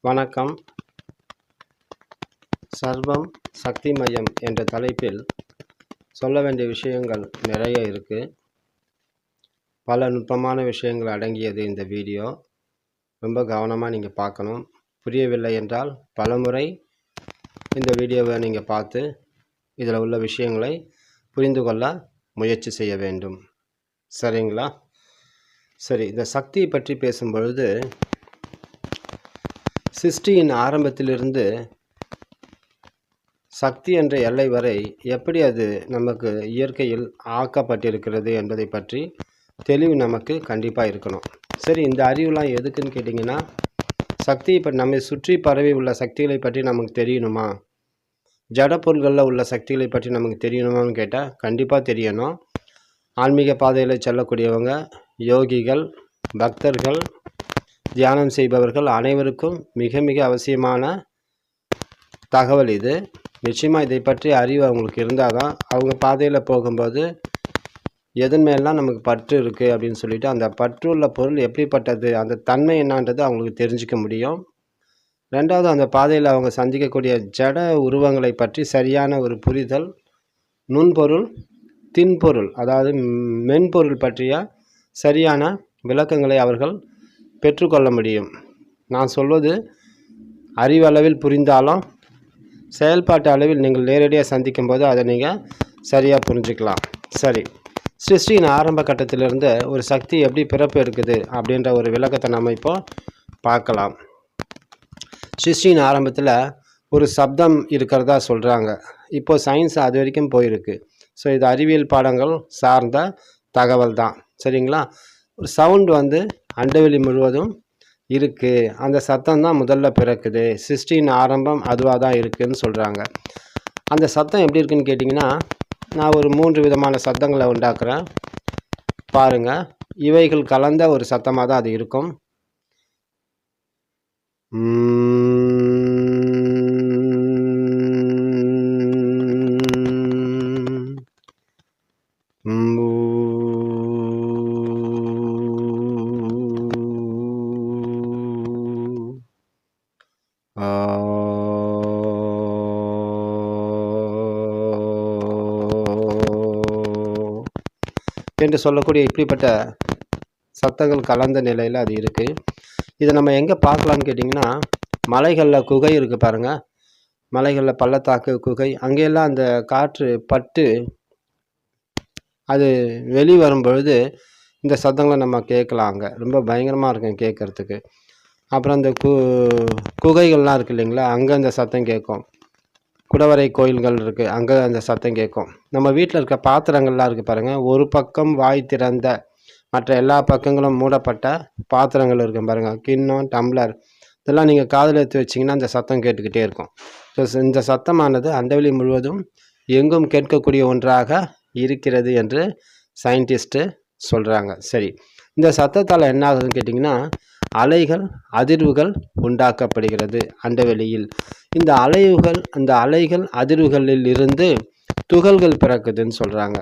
வணக்கம். சர்வம் சக்திமயம் என்ற தலைப்பில் சொல்ல வேண்டிய விஷயங்கள் நிறைய இருக்குது. பல நுட்பமான விஷயங்கள் அடங்கியது இந்த வீடியோ. ரொம்ப கவனமாக நீங்கள் பார்க்கணும். புரியவில்லை என்றால் பலமுறை இந்த வீடியோவை நீங்கள் பார்த்து இதில் உள்ள விஷயங்களை புரிந்து கொள்ள முயற்சி செய்ய வேண்டும். சரிங்களா? சரி, இந்த சக்தியை பற்றி பேசும்பொழுது சிருஷ்டியின் ஆரம்பத்திலிருந்து சக்தி என்ற எல்லை வரை எப்படி அது நமக்கு இயற்கையில் ஆக்கப்பட்டிருக்கிறது என்பதை பற்றி தெளிவு நமக்கு கண்டிப்பாக இருக்கணும். சரி, இந்த அறிவுலாம் எதுக்குன்னு கேட்டிங்கன்னா, சக்தியை பற்றி நம்மை சுற்றி பரவி உள்ள சக்திகளை பற்றி நமக்கு தெரியணுமா, ஜட பொருள்களில் உள்ள சக்திகளை பற்றி நமக்கு தெரியணுமான்னு கேட்டால் கண்டிப்பாக தெரியணும். ஆன்மீக பாதையில் செல்லக்கூடியவங்க, யோகிகள், பக்தர்கள், தியானம் செய்பவர்கள் அனைவருக்கும் மிக மிக அவசியமான தகவல் இது. நிச்சயமாக இதை பற்றி அறிவு அவங்களுக்கு இருந்தால் தான் அவங்க பாதையில் போகும்போது எதன் மேலாம் நமக்கு பற்று இருக்குது அப்படின்னு சொல்லிட்டு அந்த பற்றுள்ள பொருள் எப்படிப்பட்டது, அந்த தன்மை என்னன்றது அவங்களுக்கு தெரிஞ்சிக்க முடியும். ரெண்டாவது, அந்த பாதையில் அவங்க சந்திக்கக்கூடிய ஜட உருவங்களை பற்றி சரியான ஒரு புரிதல், நுண்பொருள், தின்பொருள், அதாவது மென்பொருள் பற்றிய சரியான விளக்கங்களை அவர்கள் பெற்றுக்கொள்ள முடியும். நான் சொல்வது அறிவளவில் புரிந்தாலும் செயல்பாட்டு அளவில் நீங்கள் நேரடியாக சந்திக்கும் போது அதை நீங்கள் சரியாக புரிஞ்சுக்கலாம். சரி, சிருஷ்டியின் ஆரம்ப கட்டத்திலிருந்து ஒரு சக்தி எப்படி பிறப்பு இருக்குது அப்படின்ற ஒரு விளக்கத்தை நம்ம இப்போ பார்க்கலாம். சிருஷ்டியின் ஆரம்பத்தில் ஒரு சப்தம் இருக்கிறதா சொல்கிறாங்க. இப்போது சயின்ஸ் அது வரைக்கும் போயிருக்கு. ஸோ இது அறிவியல் பாடங்கள் சார்ந்த தகவல் தான். சரிங்களா? ஒரு சவுண்டு அண்டவெளி முழுவதும் இருக்குது. அந்த சத்தம் தான் முதல்ல பிறக்குது. சிருஷ்டியின் ஆரம்பம் அதுவாக தான் இருக்குதுன்னு சொல்கிறாங்க. அந்த சத்தம் எப்படி இருக்குன்னு கேட்டிங்கன்னா, நான் ஒரு 3 விதமான சத்தங்களை உண்டாக்குறேன் பாருங்கள். இவைகள் கலந்த ஒரு சத்தமாக தான் அது இருக்கும். என்று சொல்லக்கூடிய இப்படிப்பட்ட சத்தங்கள் கலந்த நிலையில் அது இருக்குது. இதை நம்ம எங்கே பார்க்கலான்னு கேட்டிங்கன்னா, மலைகளில் குகை இருக்குது பாருங்கள். மலைகளில் பள்ளத்தாக்கு, குகை, அங்கெல்லாம் அந்த காற்று பட்டு அது வெளி வரும்பொழுது இந்த சத்தங்களை நம்ம கேட்கலாம். அங்கே ரொம்ப பயங்கரமாக இருக்கும் கேட்குறதுக்கு. அப்புறம் அந்த குகைகள்லாம் இருக்குது இல்லைங்களா, அங்கே அந்த சத்தம் கேட்கும். குடவரை கோயில்கள் இருக்குது, அங்கே அந்த சத்தம் கேட்கும். நம்ம வீட்டில் இருக்க பாத்திரங்கள்லாம் இருக்குது பாருங்கள். ஒரு பக்கம் வாய் திறந்த, மற்ற எல்லா பக்கங்களும் மூடப்பட்ட பாத்திரங்கள் இருக்கும் பாருங்கள். கிண்ணம், டம்ளர், இதெல்லாம் நீங்கள் காதில் எடுத்து வச்சிங்கன்னா அந்த சத்தம் கேட்டுக்கிட்டே இருக்கும். ஸோ இந்த சத்தமானது அண்டவெளி முழுவதும் எங்கும் கேட்கக்கூடிய ஒன்றாக இருக்கிறது என்று சயின்டிஸ்ட்டு சொல்கிறாங்க. சரி, இந்த சத்தத்தால் என்ன ஆகுதுன்னு கேட்டிங்கன்னா, அலைகள், அதிர்வுகள் உண்டாக்கப்படுகிறது அண்டவெளியில். இந்த அலைகள் அதிர்வுகளில் இருந்து துகள்கள் பிறக்குதுன்னு சொல்கிறாங்க.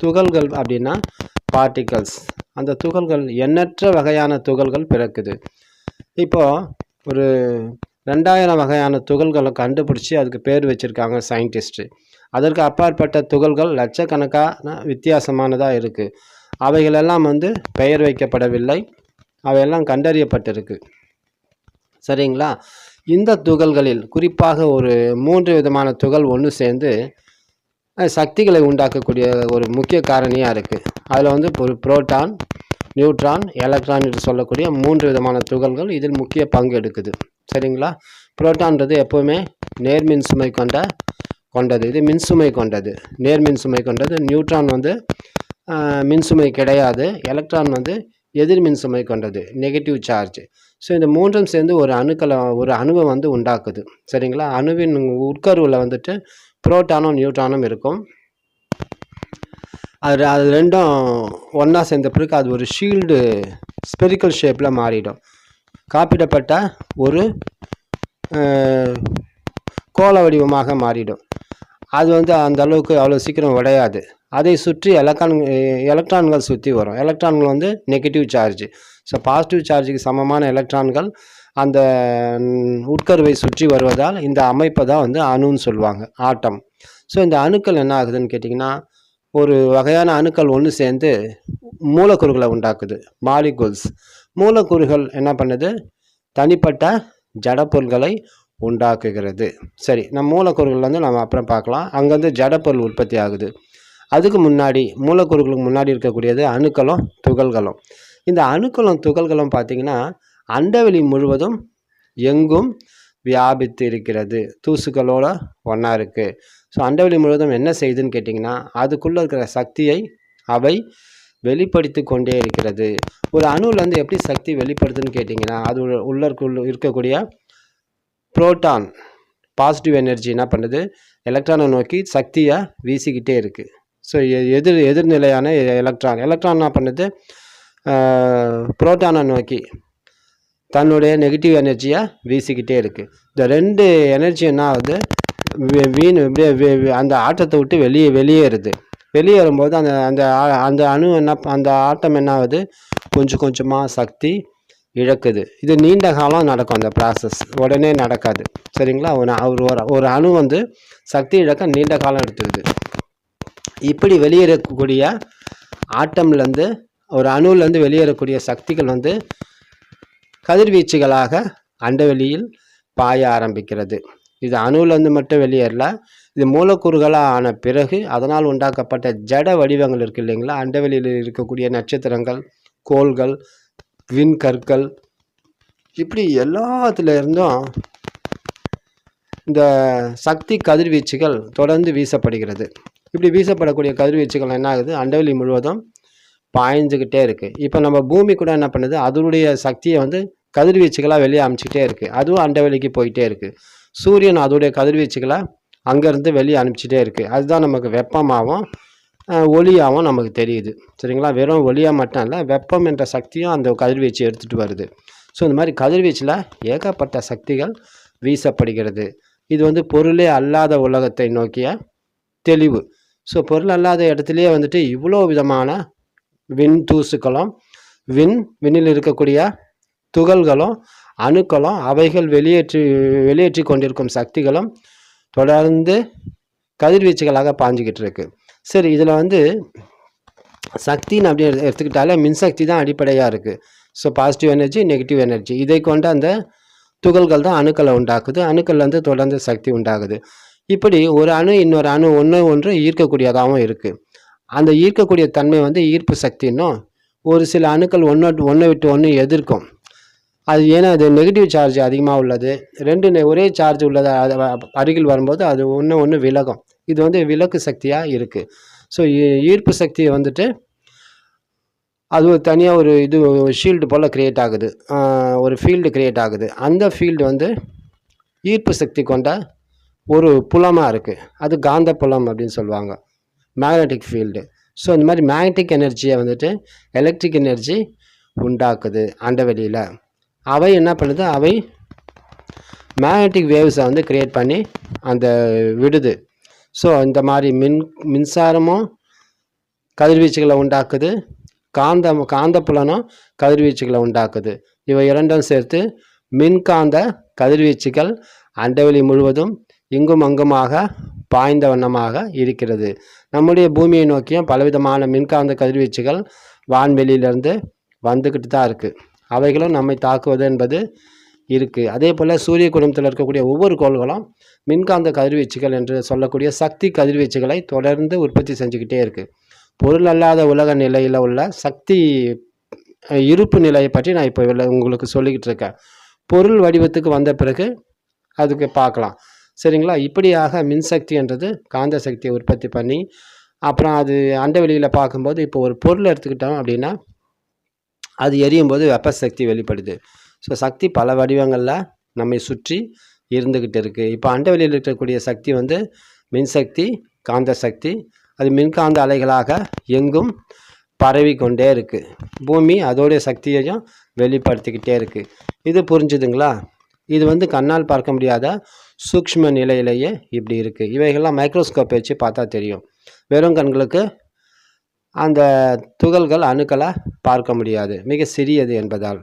துகள்கள் அப்படின்னா பார்ட்டிகல்ஸ். அந்த துகள்கள் எண்ணற்ற வகையான துகள்கள் பிறக்குது. இப்போது ஒரு 2000 வகையான துகள்களை கண்டுபிடிச்சி அதுக்கு பேர் வச்சுருக்காங்க சயின்டிஸ்ட்டு. அதற்கு அப்பாற்பட்ட துகள்கள் லட்சக்கணக்கான வித்தியாசமானதாக இருக்குது. அவைகளெல்லாம் பெயர் வைக்கப்படவில்லை, அவையெல்லாம் கண்டறியப்பட்டிருக்கு. சரிங்களா? இந்த துகள்களில் குறிப்பாக ஒரு 3 விதமான துகள் ஒன்று சேர்ந்து சக்திகளை உண்டாக்கக்கூடிய ஒரு முக்கிய காரணியாக இருக்குது. அதில் ஒரு புரோட்டான், நியூட்ரான், எலக்ட்ரான் என்று சொல்லக்கூடிய 3 விதமான துகள்கள் இதில் முக்கிய பங்கு எடுக்குது. சரிங்களா? புரோட்டான்றது எப்போவுமே நேர்மின் சுமை கொண்டது. இது மின்சுமை கொண்டது, நேர்மின் சுமை கொண்டது. நியூட்ரான் மின்சுமை கிடையாது. எலக்ட்ரான் எதிர்மின் சுமை கொண்டது, நெகட்டிவ் சார்ஜ். ஸோ இந்த 3ம் சேர்ந்து ஒரு அணுவை உண்டாக்குது. சரிங்களா? அணுவின் உட்கருவில் புரோட்டானும் நியூட்ரானும் இருக்கும். அது ரெண்டும் ஒன்றா சேர்ந்த பிறகு அது ஒரு ஷீல்டு ஸ்பெரிக்கல் ஷேப்பில் மாறிடும். காப்பிடப்பட்ட ஒரு கோள வடிவமாக மாறிடும். அது அந்த அளவுக்கு அவ்வளோ சீக்கிரம் உடையாது. அதை சுற்றி எலக்ட்ரான்கள் சுற்றி வரும். எலக்ட்ரான்கள் வந்து நெகட்டிவ் சார்ஜ். ஸோ பாசிட்டிவ் சார்ஜுக்கு சமமான எலக்ட்ரான்கள் அந்த உட்கருவை சுற்றி வருவதால் இந்த அமைப்பை தான் வந்து அணுன்னு சொல்லுவாங்க, ஆட்டம். ஸோ இந்த அணுக்கள் என்ன ஆகுதுன்னு கேட்டிங்கன்னா, ஒரு வகையான அணுக்கள் ஒன்று சேர்ந்து மூலக்கூறுகளை உண்டாக்குது, மாலிகூல்ஸ். மூலக்கூறுகள் என்ன பண்ணுது, தனிப்பட்ட ஜடப்பொருள்களை உண்டாக்குகிறது. சரி, மூலக்கூறுகள் வந்து நம்ம அப்புறம் பார்க்கலாம். அங்கேருந்து ஜடப்பொருள் உற்பத்தி ஆகுது. அதுக்கு முன்னாடி மூலக்கூறுகளுக்கு முன்னாடி இருக்கக்கூடியது அணுக்களும் துகள்களும். இந்த அணுக்களும் துகள்களும் பார்த்திங்கன்னா அண்டவெளி முழுவதும் எங்கும் வியாபித்து இருக்கிறது, தூசுகளோட ஒன்றா இருக்குது. ஸோ அண்டவெளி முழுவதும் என்ன செய்யுதுன்னு கேட்டிங்கன்னா, அதுக்குள்ளே இருக்கிற சக்தியை அவை வெளிப்படுத்தி கொண்டே இருக்கிறது. ஒரு அணுவிலேருந்து எப்படி சக்தி வெளிப்படுத்துன்னு கேட்டிங்கன்னா, அது உள்ளே இருக்கக்கூடிய புரோட்டான் பாசிட்டிவ் எனர்ஜி என்ன பண்ணுது, எலக்ட்ரானை நோக்கி சக்தியை வீசிக்கிட்டே இருக்குது. ஸோ எதிர்நிலையான எலக்ட்ரான் என்ன பண்ணுது, புரோட்டானை நோக்கி தன்னுடைய நெகட்டிவ் எனர்ஜியை வீசிக்கிட்டே இருக்குது. இந்த ரெண்டு எனர்ஜி என்ன ஆகுது, அந்த ஆட்டத்தை விட்டு வெளியேறுது. வெளியேறும்போது அந்த அணு அந்த ஆட்டம் என்ன ஆகுது, கொஞ்சம் கொஞ்சமாக சக்தி இழக்குது. இது நீண்ட காலம் நடக்கும், அந்த ப்ராசஸ் உடனே நடக்காது. சரிங்களா? ஒரு அணு வந்து சக்தி இழக்க நீண்ட காலம் எடுத்துக்குது. இப்படி வெளியேறக்கூடிய ஆட்டம்லேருந்து, ஒரு அணுவிலேருந்து வெளியேறக்கூடிய சக்திகள் வந்து கதிர்வீச்சுகளாக அண்டவெளியில் பாய ஆரம்பிக்கிறது. இது அணுவிலேருந்து மட்டும் வெளியேறல, இது மூலக்கூறுகளாக ஆன பிறகு அதனால் உண்டாக்கப்பட்ட ஜட வடிவங்கள் இருக்குது இல்லைங்களா, அண்டவெளியில் இருக்கக்கூடிய நட்சத்திரங்கள், கோள்கள், விண்கற்கள், இப்படி எல்லாத்துல இருந்தும் இந்த சக்தி கதிர்வீச்சுகள் தொடர்ந்து வீசப்படுகிறது. இப்படி வீசப்படக்கூடிய கதிர்வீச்சுகள் என்ன ஆகுது, அண்டவெளி முழுவதும் பாய்ஞ்சுக்கிட்டே இருக்குது. இப்போ நம்ம பூமி கூட என்ன பண்ணுது, அதனுடைய சக்தியை வந்து கதிர்வீச்சுகளாக வெளியே அனுப்பிச்சிக்கிட்டே இருக்குது. அதுவும் அண்டவெளிக்கு போயிட்டே இருக்குது. சூரியன் அதோடைய கதிர்வீச்சுகளை அங்கேருந்து வெளியே அனுப்பிச்சிட்டே இருக்குது. அதுதான் நமக்கு வெப்பமாகவும் ஒளியாகவும் நமக்கு தெரியுது. சரிங்களா? வெறும் ஒளியாக மட்டும் இல்லை, வெப்பம் என்ற சக்தியும் அந்த கதிர்வீச்சு எடுத்துகிட்டு வருது. ஸோ இந்த மாதிரி கதிர்வீச்சில் ஏகப்பட்ட சக்திகள் வீசப்படுகிறது. இது வந்து பொருளே அல்லாத உலகத்தை நோக்கிய தெளிவு. ஸோ பொருள் அல்லாத இடத்துலையே வந்துட்டு இவ்வளோ விதமான விண் தூசுக்களும் விண்ணில் இருக்கக்கூடிய துகள்களும் அணுக்களும் அவைகள் வெளியேற்றி கொண்டிருக்கும் சக்திகளும் தொடர்ந்து கதிர்வீச்சுகளாக பாஞ்சிக்கிட்டு இருக்கு. சரி, இதில் வந்து சக்தின்னு அப்படி எடுத்துக்கிட்டாலே மின்சக்தி தான் அடிப்படையாக இருக்குது. So positive energy, negative energy, இதை கொண்டு அந்த துகள்கள் தான் அணுக்களை உண்டாக்குது. அணுக்கள்லேருந்து தொடர்ந்து சக்தி உண்டாகுது. இப்படி ஒரு அணு இன்னொரு அணு ஒன்று ஈர்க்கக்கூடியதாகவும் இருக்குது. அந்த ஈர்க்கக்கூடிய தன்மை வந்து ஈர்ப்பு சக்தின்னும், ஒரு சில அணுக்கள் ஒன்றை விட்டு ஒன்று எதிர்க்கும். அது ஏன்னா அது நெகட்டிவ் சார்ஜ் அதிகமாக உள்ளது, ஒரே சார்ஜ் உள்ளது அருகில் வரும்போது அது ஒன்று விலகும். இது வந்து விலக்கு சக்தியாக இருக்குது. ஸோ ஈர்ப்பு சக்தியை வந்துட்டு அது ஒரு தனியாக ஒரு ஷீல்டு போல் க்ரியேட் ஆகுது, ஒரு ஃபீல்டு க்ரியேட் ஆகுது. அந்த ஃபீல்டு வந்து ஈர்ப்பு சக்தி கொண்ட ஒரு புலமாக இருக்குது. அது காந்த புலம் அப்படின்னு சொல்லுவாங்க, மேக்னட்டிக் ஃபீல்டு. ஸோ இந்த மாதிரி மேக்னட்டிக் எனர்ஜியை வந்துட்டு எலக்ட்ரிக் எனர்ஜி உண்டாக்குது அண்டவெளியில். அவை என்ன பண்ணுது, அவை மேக்னட்டிக் வேவ்ஸை வந்து க்ரியேட் பண்ணி அந்த விடுது. ஸோ இந்த மாதிரி மின்சாரமும் கதிர்வீச்சுகளை உண்டாக்குது, காந்த புலனும் கதிர்வீச்சுகளை உண்டாக்குது. இவை இரண்டும் சேர்த்து மின்காந்த கதிர்வீச்சுகள் அண்டவெளி முழுவதும் இங்கும் அங்குமாக பாய்ந்த வண்ணமாக இருக்கிறது. நம்முடைய பூமியை நோக்கியும் பலவிதமான மின்காந்த கதிர்வீச்சுகள் வான்வெளியிலிருந்து வந்துக்கிட்டு தான் இருக்குது. அவைகளும் நம்மை தாக்குவது என்பது இருக்குது. அதே போல் சூரிய குடும்பத்தில் இருக்கக்கூடிய ஒவ்வொரு கோள்களும் மின்காந்த கதிர்வீச்சுகள் என்று சொல்லக்கூடிய சக்தி கதிர்வீச்சுகளை தொடர்ந்து உற்பத்தி செஞ்சுக்கிட்டே இருக்குது. பொருள் அல்லாத உலக நிலையில் உள்ள சக்தி இருப்பு நிலையை பற்றி நான் இப்போ உங்களுக்கு சொல்லிக்கிட்டு இருக்கேன். பொருள் வடிவத்துக்கு வந்த பிறகு அதுக்கு பார்க்கலாம். சரிங்களா? இப்படியாக மின்சக்தி என்றது காந்த சக்தியை உற்பத்தி பண்ணி அப்புறம் அது அண்டவெளியில் பார்க்கும்போது இப்போ ஒரு பொருள் எடுத்துக்கிட்டோம் அப்படின்னா அது எரியும் போது வெப்ப சக்தி வெளிப்படுது. ஸோ சக்தி பல வடிவங்களில் நம்மை சுற்றி இருந்துக்கிட்டு இருக்குது. இப்போ அண்டவெளியில் இருக்கக்கூடிய சக்தி வந்து மின்சக்தி, காந்த சக்தி. அது மின்காந்த அலைகளாக எங்கும் பரவி கொண்டே இருக்குது. பூமி அதோடைய சக்தியையும் வெளிப்படுத்திக்கிட்டே இருக்குது. இது புரிஞ்சுதுங்களா? இது வந்து கண்ணால் பார்க்க முடியாத சூக்ஷ்ம நிலையிலேயே இப்படி இருக்குது. இவைகள்லாம் மைக்ரோஸ்கோப் வச்சு பார்த்தா தெரியும். வெறும் கண்களுக்கு அந்த துகள்கள் அணுக்களை பார்க்க முடியாது, மிக சிறியது என்பதால்.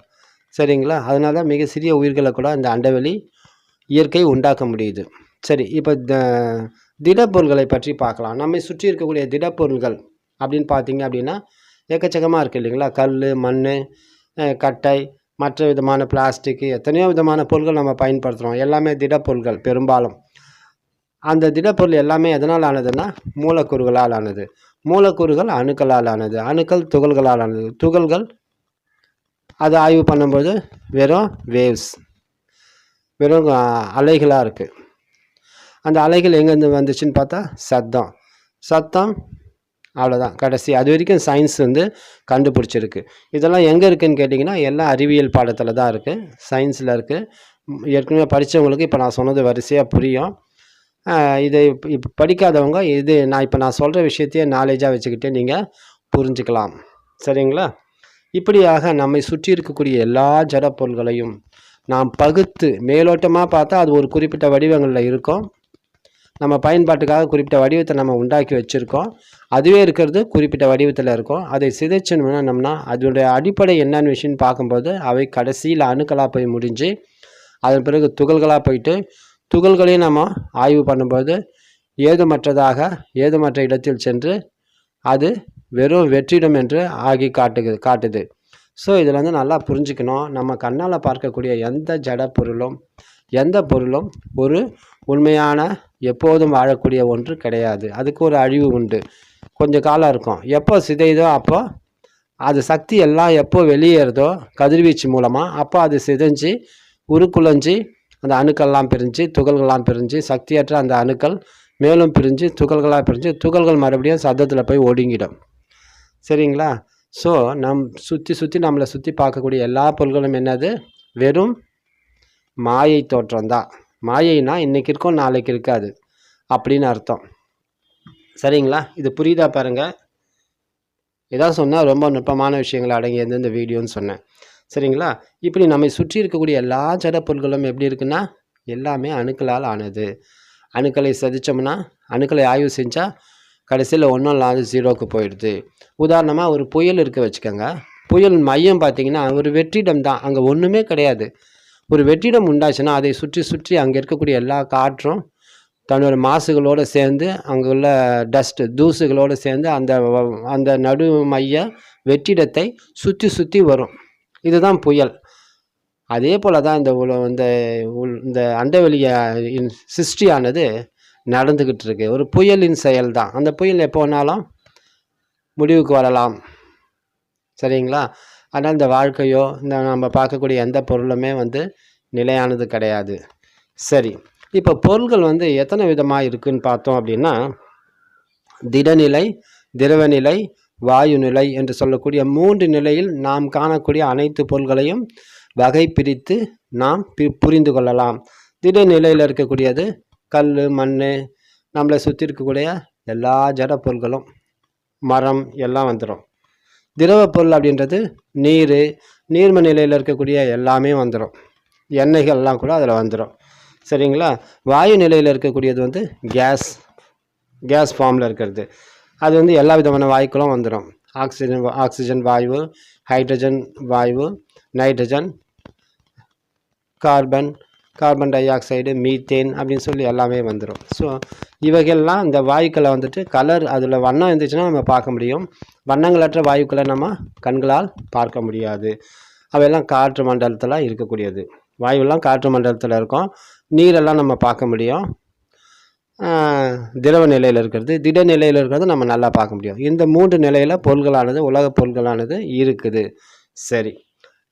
சரிங்களா? அதனால மிக சிறிய உயிர்களை கூட அந்த அண்டவெளி இயற்கை உண்டாக்க முடியுது. சரி, இப்போ திடப்பொருள்களை பற்றி பார்க்கலாம். நம்மை சுற்றி இருக்கக்கூடிய திடப்பொருள்கள் அப்படின்னு பார்த்தீங்க அப்படின்னா எக்கச்சக்கமாக இருக்குது இல்லைங்களா? கல், மண், கட்டை, மற்ற விதமான பிளாஸ்டிக்கு, எத்தனையோ விதமான பொருட்கள் நம்ம பயன்படுத்துகிறோம். எல்லாமே திடப்பொருள்கள் பெரும்பாலும். அந்த திடப்பொருள் எல்லாமே எதனால் ஆனதுன்னா மூலக்கூறுகளால் ஆனது. மூலக்கூறுகள் அணுக்களால் ஆனது, அணுக்கள் துகள்களால் ஆனது, துகள்கள் அதை ஆய்வு பண்ணும்போது வெறும் வேவ்ஸ், வெறும் அலைகளாக இருக்குது. அந்த அலைகள் எங்கேருந்து வந்துச்சுன்னு பார்த்தா சத்தம் அவ்வளோதான் கடைசி. அது வரைக்கும் சயின்ஸ் வந்து கண்டுபிடிச்சிருக்கு. இதெல்லாம் எங்கே இருக்குதுன்னு கேட்டிங்கன்னா எல்லாம் அறிவியல் பாடத்தில் தான் இருக்குது, சயின்ஸில் இருக்குது. ஏற்கனவே படித்தவங்களுக்கு இப்போ நான் சொன்னது வரிசையாக புரியும். இதை இப்போ படிக்காதவங்க நான் சொல்கிற விஷயத்தையே நாலேஜாக வச்சுக்கிட்டே நீங்கள் புரிஞ்சுக்கலாம். சரிங்களா? இப்படியாக நம்மை சுற்றி இருக்கக்கூடிய எல்லா ஜடப்பொருள்களையும் நாம் பகுத்து மேலோட்டமாக பார்த்தா அது ஒரு குறிப்பிட்ட வடிவங்களில் இருக்கும். நம்ம பயன்பாட்டுக்காக குறிப்பிட்ட வடிவத்தை நம்ம உண்டாக்கி வச்சுருக்கோம். அதுவே இருக்கிறது குறிப்பிட்ட வடிவத்தில் இருக்கும். அதை சிதைச்சணும்னா அதனுடைய அடிப்படை என்னென்னு விஷயம்னு பார்க்கும்போது அவை கடைசியில் அணுக்களாக போய் முடிஞ்சு அதன் பிறகு துகள்களாக போயிட்டு துகள்களையும் நம்ம ஆய்வு பண்ணும்போது ஏதுமற்ற இடத்தில் சென்று அது வெறும் வெற்றிடம் என்று ஆகி காட்டுது. ஸோ இதில் வந்து நல்லா புரிஞ்சுக்கணும். நம்ம கண்ணால் பார்க்கக்கூடிய எந்த ஜட பொருளும் எந்த பொருளும் ஒரு உண்மையான எப்போதும் வாழக்கூடிய ஒன்று கிடையாது. அதுக்கு ஒரு அழிவு உண்டு, கொஞ்சம் காலம் இருக்கும். எப்போ சிதைதோ அப்போ அது சக்தி எல்லாம் எப்போ வெளியேறதோ கதிர்வீச்சு மூலமாக அப்போ அது சிதைஞ்சு உருக்குலைஞ்சி அந்த அணுக்கள்லாம் பிரிஞ்சு துகள்கள்லாம் பிரிஞ்சு சக்தியற்ற அந்த அணுக்கள் மேலும் பிரிஞ்சு துகள்களாக பிரிஞ்சு துகள்கள் மறுபடியும் சத்தத்தில் போய் ஒடுங்கிடும். சரிங்களா? ஸோ சுற்றி நம்மளை சுற்றி பார்க்கக்கூடிய எல்லா பொருள்களும் என்னது? வெறும் மாயை தோற்றம்தான். மாயைனா இன்றைக்கி இருக்கும் நாளைக்கு இருக்காது அப்படின்னு அர்த்தம். சரிங்களா? இது புரியுதா பாருங்கள். இதான் சொன்னால் ரொம்ப நுட்பமான விஷயங்கள் அடங்கி இந்த வீடியோன்னு சொன்னேன். சரிங்களா? இப்படி நம்மை சுற்றி இருக்கக்கூடிய எல்லா ஜட பொருட்களும் எப்படி இருக்குன்னா எல்லாமே அணுக்களால் ஆனது. அணுக்களை சதிச்சோம்னா அணுக்களை ஆய்வு செஞ்சால் கடைசியில் ஒன்றும் இல்லாத ஜீரோவுக்கு போயிடுது. உதாரணமாக ஒரு புயல் இருக்க வச்சுக்கோங்க. புயல் மையம் பார்த்திங்கன்னா ஒரு வெற்றிடம் தான், அங்கே ஒன்றுமே கிடையாது. ஒரு வெற்றிடம் உண்டாச்சுன்னா அதை சுற்றி அங்கே இருக்கக்கூடிய எல்லா காற்றும் தன்னோட மாசுகளோடு சேர்ந்து அங்கே உள்ள தூசுகளோடு சேர்ந்து அந்த நடு மைய வெற்றிடத்தை சுற்றி வரும். இதுதான் புயல். அதே போல் தான் இந்த அண்டவெளிய சிருஷ்டியானது நடந்துக்கிட்டு இருக்கு. ஒரு புயலின் செயல் தான். அந்த புயல் எப்போ வேணாலும் முடிவுக்கு வரலாம். சரிங்களா? ஆனால் இந்த வாழ்க்கையோ நம்ம பார்க்கக்கூடிய எந்த பொருளுமே நிலையானது கிடையாது. சரி, இப்போ பொருள்கள் எத்தனை விதமாக இருக்குதுன்னு பார்த்தோம் அப்படின்னா திடநிலை, திரவநிலை, வாயு நிலை என்று சொல்லக்கூடிய 3 நிலையில் நாம் காணக்கூடிய அனைத்து பொருள்களையும் வகை பிரித்து நாம் புரிந்து கொள்ளலாம். திடநிலையில் இருக்கக்கூடியது கல், மண், நம்மளை சுற்றி இருக்கக்கூடிய எல்லா ஜட பொருள்களும், மரம் எல்லாம் வந்துடும். திரவ பொருள் அப்படின்றது நீர்ம நிலையில் இருக்கக்கூடிய எல்லாமே வந்துடும். எண்ணெய்கள்லாம் கூட அதில் வந்துடும். சரிங்களா? வாயு நிலையில் இருக்கக்கூடியது கேஸ் ஃபார்மில் இருக்கிறது. அது எல்லா விதமான வாயுக்களும் வந்துடும். ஆக்சிஜன் வாயு, ஹைட்ரஜன் வாயு, nitrogen, carbon dioxide, methane அப்படின்னு சொல்லி எல்லாமே வந்துடும். ஸோ இவைகள்லாம் இந்த வாயுக்களை கலர் அதில் வண்ணம் இருந்துச்சுன்னா நம்ம பார்க்க முடியும். வண்ணங்களற்ற வாயுக்களை நம்ம கண்களால் பார்க்க முடியாது. அவையெல்லாம் காற்று மண்டலத்தில் இருக்கக்கூடியது. வாயுவெல்லாம் காற்று மண்டலத்தில் இருக்கும். நீரெல்லாம் நம்ம பார்க்க முடியும். திரவ நிலையில் இருக்கிறது, திட நிலையில் இருக்கிறது நம்ம நல்லா பார்க்க முடியும். இந்த 3 நிலையில் பொருள்களானது, உலக பொருள்களானது இருக்குது. சரி,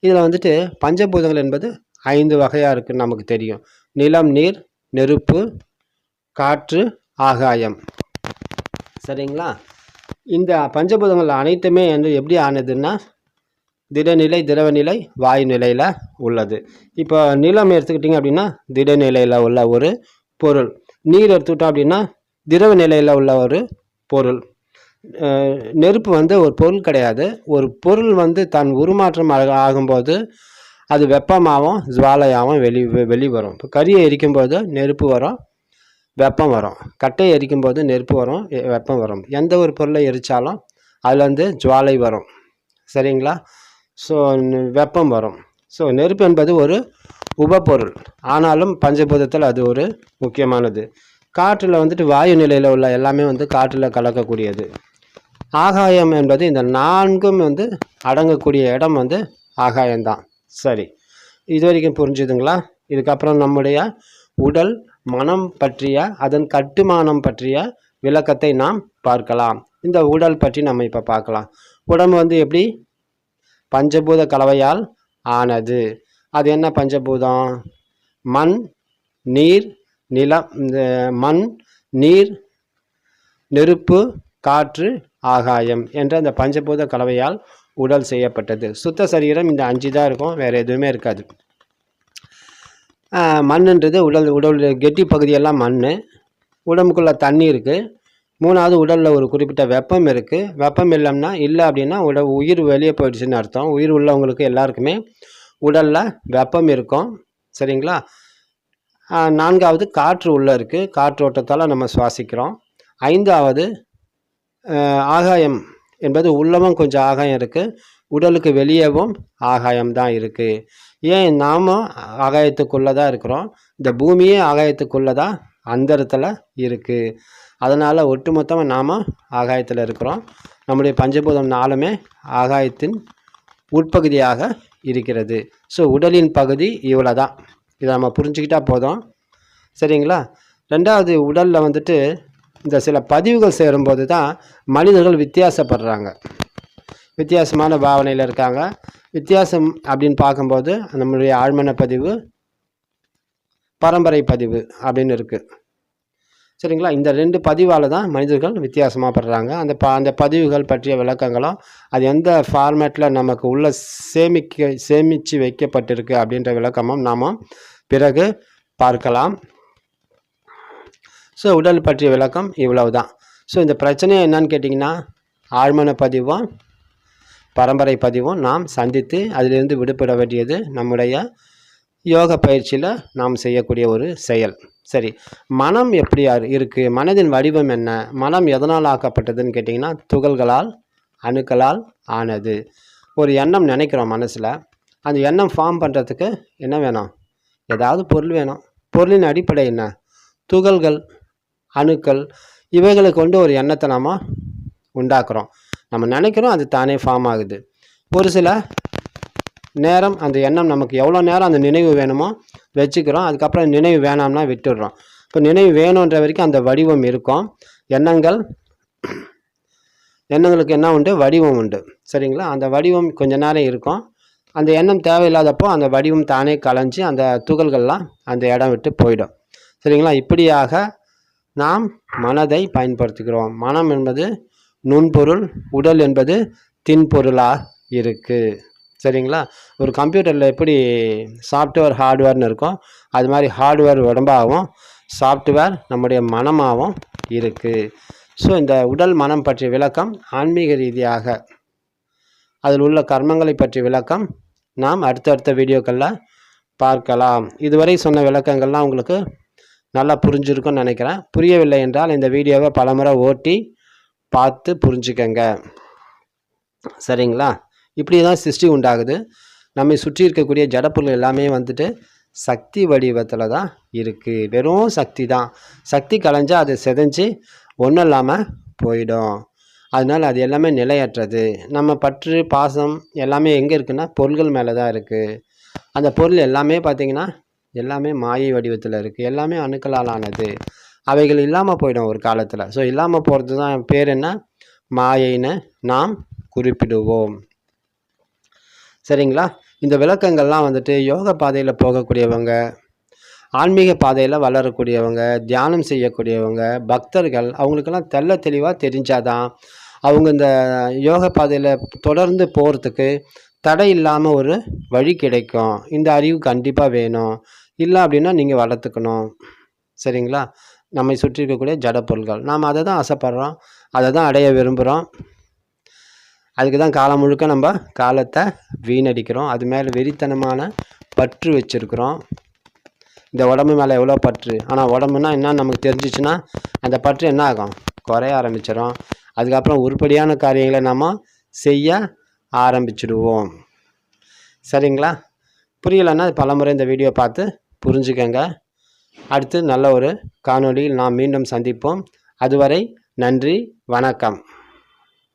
இதில் பஞ்சபூதங்கள் என்பது 5 வகையாக இருக்குதுன்னு நமக்கு தெரியும். நிலம், நீர், நெருப்பு, காற்று, ஆகாயம். சரிங்களா? இந்த பஞ்சபூதங்கள் அனைத்துமே எப்படி ஆனதுன்னா திடநிலை, திரவநிலை, வாயு நிலையில் உள்ளது. இப்போ நிலம் எடுத்துக்கிட்டிங்க அப்படின்னா திடநிலையில் உள்ள ஒரு பொருள். நீர் எடுத்துக்கிட்டோம் அப்படின்னா திரவ நிலையில் உள்ள ஒரு பொருள். நெருப்பு ஒரு பொருள் கிடையாது. ஒரு பொருள் தன் உருமாற்றம் ஆகும்போது அது வெப்பமாகவும் ஜுவாலையாகவும் வெளிவரும். இப்போ கரியை எரிக்கும்போது நெருப்பு வரும், வெப்பம் வரும். கட்டையை எரிக்கும்போது நெருப்பு வரும், வெப்பம் வரும். எந்த ஒரு பொருளை எரித்தாலும் அதுலேருந்து ஜுவாலை வரும். சரிங்களா? ஸோ வெப்பம் வரும். ஸோ நெருப்பு என்பது ஒரு உபப்பொருள், ஆனாலும் பஞ்சபூதத்தில் அது ஒரு முக்கியமானது. காற்றில் வந்துட்டு வாயு நிலையில் உள்ள எல்லாமே வந்து காற்றில் கலக்கக்கூடியது. ஆகாயம் என்பது இந்த 4ம் வந்து அடங்கக்கூடிய இடம் வந்து ஆகாயம்தான். சரி, இது வரைக்கும் புரிஞ்சுதுங்களா? இதுக்கப்புறம் நம்முடைய உடல் மனம் பற்றிய அதன் கட்டுமானம் பற்றிய விளக்கத்தை நாம் பார்க்கலாம். இந்த உடல் பற்றி நம்ம இப்போ பார்க்கலாம். உடம்பு வந்து எப்படி பஞ்சபூத கலவையால் ஆனது. அது என்ன பஞ்சபூதம்? மண், நீர், நிலம், இந்த மண், நீர், நெருப்பு, காற்று, ஆகாயம் என்ற அந்த பஞ்சபூத கலவையால் உடல் செய்யப்பட்டது. சுத்த சரீரம் இந்த 5 தான் இருக்கும், வேறு எதுவுமே இருக்காது. மண்ணுன்றது உடல் கெட்டி பகுதியெல்லாம் மண். உடம்புக்குள்ளே தண்ணி இருக்குது. 3வது உடலில் ஒரு குறிப்பிட்ட வெப்பம் இருக்குது. வெப்பம் இல்லை அப்படின்னா உயிர் வெளியே போயிடுச்சுன்னு அர்த்தம். உயிர் உள்ளவங்களுக்கு எல்லாருக்குமே உடலில் வெப்பம் இருக்கும். சரிங்களா? 4வது காற்று உள்ளே இருக்குது. காற்றோட்டத்தால் நம்ம சுவாசிக்கிறோம். 5வது ஆகாயம் என்பது உள்ளவும் கொஞ்சம் ஆகாயம் இருக்குது, உடலுக்கு வெளியேவும் ஆகாயம்தான் இருக்குது. ஏன் நாம் ஆகாயத்துக்குள்ளே தான் இருக்கிறோம், இந்த பூமியே ஆகாயத்துக்குள்ளே தான் அந்தரத்தில் இருக்குது. அதனால் ஒட்டுமொத்தமாக நாம் ஆகாயத்தில் இருக்கிறோம். நம்முடைய பஞ்சபூதம் 4மே ஆகாயத்தின் உட்பகுதியாக இருக்கிறது. ஸோ உடலின் பகுதி இவ்வளோ தான். இதை நம்ம புரிஞ்சுக்கிட்டால் போதும். சரிங்களா? 2வது உடலில் வந்துட்டு இந்த சில பதிவுகள் சேரும்போது தான் மனிதர்கள் வித்தியாசப்படுறாங்க, வித்தியாசமான பாவனையில் இருக்காங்க. வித்தியாசம் அப்படின்னு பார்க்கும்போது நம்மளுடைய ஆழ்மன பதிவு, பரம்பரை பதிவு அப்படின்னு இருக்குது. சரிங்களா? இந்த 2 பதிவால் தான் மனிதர்கள் வித்தியாசமாக படுறாங்க. அந்த பதிவுகள் பற்றிய விளக்கங்களும் அது எந்த ஃபார்மேட்டில் நமக்கு உள்ள சேமித்து வைக்கப்பட்டிருக்கு அப்படின்ற விளக்கமும் நாம் பிறகு பார்க்கலாம். ஸோ உடல் பற்றிய விளக்கம் இவ்வளவு தான். ஸோ இந்த பிரச்சனையை என்னன்னு கேட்டிங்கன்னா, ஆழ்மன பதிவும் பரம்பரை பதிவும் நாம் சந்தித்து அதிலிருந்து விடுபட வேண்டியது நம்முடைய யோக பயிற்சியில் நாம் செய்யக்கூடிய ஒரு செயல். சரி, மனம் எப்படி இருக்குது? மனதின் வடிவம் என்ன? மனம் எதனால் ஆக்கப்பட்டதுன்னு கேட்டிங்கன்னா, துகள்களால், அணுக்களால் ஆனது. ஒரு எண்ணம் நினைக்கிறோம் மனசில், அந்த எண்ணம் ஃபார்ம் பண்ணுறதுக்கு என்ன வேணும்? ஏதாவது பொருள் வேணும். பொருளின் அடிப்படை என்ன? துகள்கள், அணுக்கள். இவைகளை கொண்டு ஒரு எண்ணத்தை நாம் உண்டாக்குறோம். நம்ம நினைக்கிறோம், அது தானே ஃபார்ம் ஆகுது. ஒரு சில நேரம் அந்த எண்ணம் நமக்கு எவ்வளோ நேரம் அந்த நினைவு வேணுமோ வச்சுக்கிறோம், அதுக்கப்புறம் நினைவு வேணாம்னா விட்டுடுறோம். இப்போ நினைவு வேணுன்ற வரைக்கும் அந்த வடிவம் இருக்கும். எண்ணங்களுக்கு என்ன உண்டு? வடிவம் உண்டு. சரிங்களா? அந்த வடிவம் கொஞ்ச நேரம் இருக்கும். அந்த எண்ணம் தேவையில்லாதப்போ அந்த வடிவம் தானே கலைஞ்சி அந்த துகள்கள்லாம் அந்த இடம் விட்டு போயிடும். சரிங்களா? இப்படியாக நாம் மனதை பயன்படுத்துகிறோம். மனம் என்பது நுண்பொருள், உடல் என்பது தின்பொருளாக இருக்குது. சரிங்களா? ஒரு கம்ப்யூட்டரில் எப்படி சாஃப்ட்வேர் ஹார்ட்வேர்னு இருக்கும், அது மாதிரி ஹார்ட்வேர் உடம்பாகவும் சாஃப்ட்வேர் நம்முடைய மனமாகவும் இருக்குது. ஸோ இந்த உடல் மனம் பற்றிய விளக்கம் ஆன்மீக ரீதியாக அதில் உள்ள கர்மங்களை பற்றிய விளக்கம் நாம் அடுத்தடுத்த வீடியோக்களில் பார்க்கலாம். இதுவரை சொன்ன விளக்கங்கள்லாம் உங்களுக்கு நல்லா புரிஞ்சிருக்குன்னு நினைக்கிறேன். புரியவில்லை என்றால் இந்த வீடியோவை பலமுறை ஓட்டி பார்த்து புரிஞ்சுக்கங்க. சரிங்களா? இப்படி தான் சிருஷ்டி உண்டாகுது. நம்மை சுற்றி இருக்கக்கூடிய ஜடப்பொருள் எல்லாமே வந்துட்டு சக்தி வடிவத்தில் தான் இருக்குது. வெறும் சக்தி தான். சக்தி கலைஞ்சால் அது செதஞ்சு ஒன்றும் இல்லாமல் போயிடும். அதனால் அது எல்லாமே நிலையற்றது. நம்ம பற்று பாசம் எல்லாமே எங்கே இருக்குன்னா பொருள்கள் மேலே தான் இருக்குது. அந்த பொருள் எல்லாமே பார்த்திங்கன்னா எல்லாமே மாயை வடிவத்தில் இருக்குது. எல்லாமே அணுக்களால் ஆனது. அவைகள் இல்லாமல் போயிடும் ஒரு காலத்தில். ஸோ இல்லாமல் போகிறது தான் பேர் என்ன? மாயைன்னு நாம் குறிப்பிடுவோம். சரிங்களா? இந்த விளக்கங்கள்லாம் வந்துட்டு யோக பாதையில் போகக்கூடியவங்க, ஆன்மீக பாதையில் வளரக்கூடியவங்க, தியானம் செய்யக்கூடியவங்க, பக்தர்கள், அவங்களுக்கெல்லாம் தெள்ள தெளிவாக தெரிஞ்சாதான் அவங்க இந்த யோக பாதையில் தொடர்ந்து போகிறதுக்கு தடை இல்லாமல் ஒரு வழி கிடைக்கும். இந்த அறிவு கண்டிப்பாக வேணும். இல்லை அப்படின்னா நீங்கள் வளர்த்துக்கணும். சரிங்களா? நம்மை சுற்றி இருக்கக்கூடிய ஜடப்பொருள்கள் நாம் அதை தான் ஆசைப்படுறோம், அதை தான் அடைய விரும்புகிறோம். அதுக்கு தான் காலம் முழுக்க நம்ம காலத்தை வீணடிக்கிறோம். அது மேலே வெறித்தனமான பற்று வச்சுருக்கிறோம். இந்த உடம்பு மேலே எவ்வளோ பற்று. ஆனால் உடம்புனா என்னன்னு நமக்கு தெரிஞ்சிச்சுன்னா அந்த பற்று என்ன ஆகும், குறைய ஆரம்பிச்சிடும். அதுக்கப்புறம் உருப்படியான காரியங்களை நம்ம செய்ய ஆரம்பிச்சிடுவோம். சரிங்களா? புரியலைன்னா பலமுறை இந்த வீடியோ பார்த்து புரிஞ்சுக்கங்க. அடுத்து நல்ல ஒரு காணொளியில் நாம் மீண்டும் சந்திப்போம். அதுவரை நன்றி, வணக்கம்.